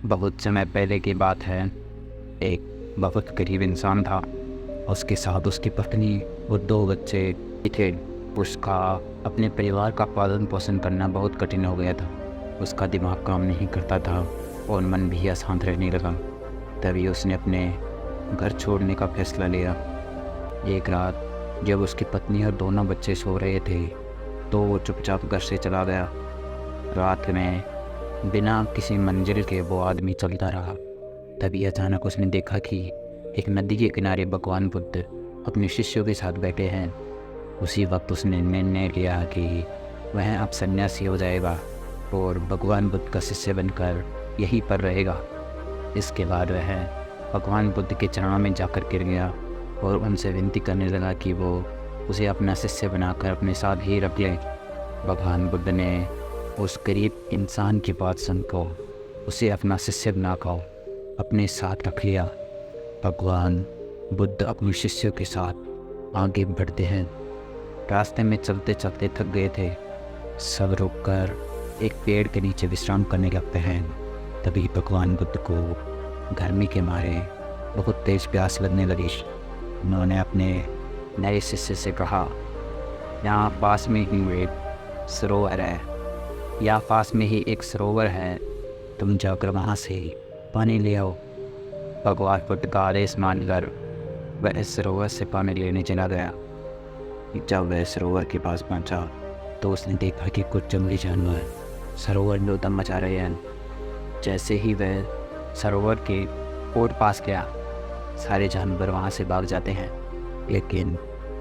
बहुत समय पहले की बात है। एक बहुत गरीब इंसान था। उसके साथ उसकी पत्नी और 2 बच्चे थे। उसका अपने परिवार का पालन पोषण करना बहुत कठिन हो गया था। उसका दिमाग काम नहीं करता था और मन भी अशांत रहने लगा। तभी उसने अपने घर छोड़ने का फैसला लिया। एक रात जब उसकी पत्नी और दोनों बच्चे सो रहे थे तो वो चुपचाप घर से चला गया। रात में बिना किसी मंजिल के वो आदमी चलता रहा। तभी अचानक उसने देखा कि एक नदी के किनारे भगवान बुद्ध अपने शिष्यों के साथ बैठे हैं। उसी वक्त उसने निर्णय लिया कि वह अब सन्यासी हो जाएगा और भगवान बुद्ध का शिष्य बनकर यहीं पर रहेगा। इसके बाद वह भगवान बुद्ध के चरणों में जाकर गिर गया और उनसे विनती करने लगा कि वो उसे अपना शिष्य बनाकर अपने साथ ही रख लें। भगवान बुद्ध ने उस गरीब इंसान की बात सुनकर उसे अपना शिष्य बनाकर अपने साथ रख लिया। भगवान बुद्ध अपने शिष्यों के साथ आगे बढ़ते हैं। रास्ते में चलते चलते थक गए थे। सब रुककर एक पेड़ के नीचे विश्राम करने लगते हैं। तभी भगवान बुद्ध को गर्मी के मारे बहुत तेज प्यास लगने लगी। उन्होंने अपने नए शिष्य से कहा, यहाँ पास में ही एक सरोवर है, या पास में ही एक सरोवर है, तुम जाकर वहाँ से पानी ले आओ। भगवान बुद्ध का आदेश मानकर वह इस सरोवर से पानी लेने चला गया। जब वह सरोवर के पास पहुँचा तो उसने देखा कि कुछ जंगली जानवर सरोवर में उद्यम मचा रहे हैं। जैसे ही वह सरोवर के और पास गया, सारे जानवर वहाँ से भाग जाते हैं। लेकिन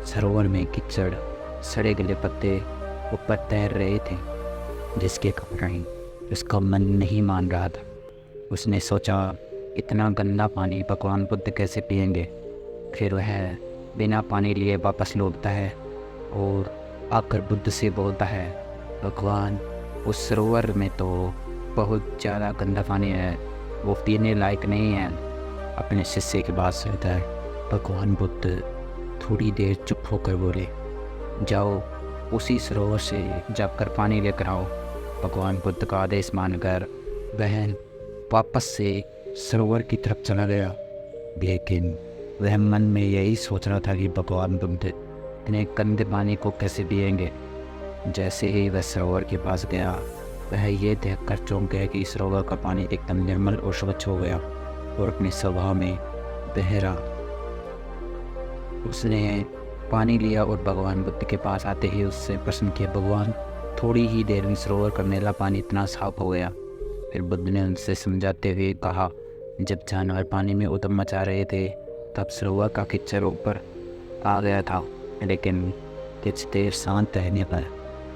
सरोवर में कीचड़, सड़े गले पत्ते ऊपर तैर रहे थे, जिसके कारण उसका मन नहीं मान रहा था। उसने सोचा, इतना गंदा पानी भगवान बुद्ध कैसे पिएंगे। फिर वह बिना पानी लिए वापस लौटता है और आकर बुद्ध से बोलता है, भगवान, उस सरोवर में तो बहुत ज़्यादा गंदा पानी है, वो पीने लायक नहीं है। अपने शिष्य की बात सुनता है। भगवान बुद्ध थोड़ी देर चुप होकर बोले, जाओ उसी सरोवर से जाकर पानी लेकर आओ। भगवान बुद्ध का आदेश मानकर वह वापस से सरोवर की तरफ चला गया। लेकिन वह मन में यही सोच रहा था कि भगवान बुद्ध इतने गंदे पानी को कैसे पिएंगे। जैसे ही वह सरोवर के पास गया, वह ये देखकर चौंक गया कि सरोवर का पानी एकदम निर्मल और स्वच्छ हो गया और अपने स्वभाव में बहरा। उसने पानी लिया और भगवान बुद्ध के पास आते ही उससे प्रश्न किया, भगवान, थोड़ी ही देर में सरोवर का मैला पानी इतना साफ हो गया। फिर बुद्ध ने उनसे समझाते हुए कहा, जब जानवर पानी में उद्यम मचा रहे थे तब सरोवर का कीचड़ ऊपर आ गया था, लेकिन कुछ देर शांत रहने पर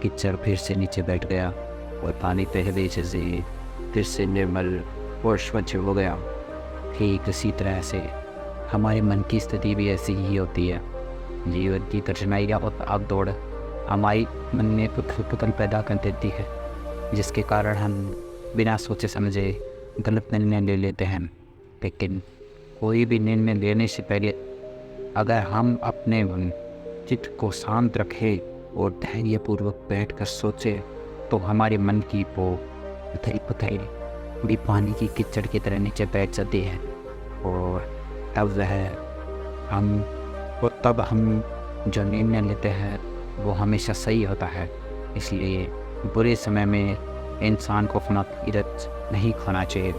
कीचड़ फिर से नीचे बैठ गया और पानी पहले जैसे फिर से निर्मल और स्वच्छ हो गया। ठीक इसी तरह से हमारे मन की स्थिति भी ऐसी ही होती है। जीवन की कठिनाइयाँ और भाग दौड़ हमारी मन में उथल-पुथल पैदा कर देती है, जिसके कारण हम बिना सोचे समझे गलत निर्णय ले लेते हैं। लेकिन कोई भी निर्णय लेने से पहले अगर हम अपने चित्त को शांत रखें और धैर्यपूर्वक बैठकर सोचें, तो हमारे मन की वो उथल-पुथल भी पानी की कीचड़ की तरह नीचे बैठ जाती है और तब हम जो निर्णय लेते हैं वो हमेशा सही होता है। इसलिए बुरे समय में इंसान को अपना धीरज नहीं खोना चाहिए।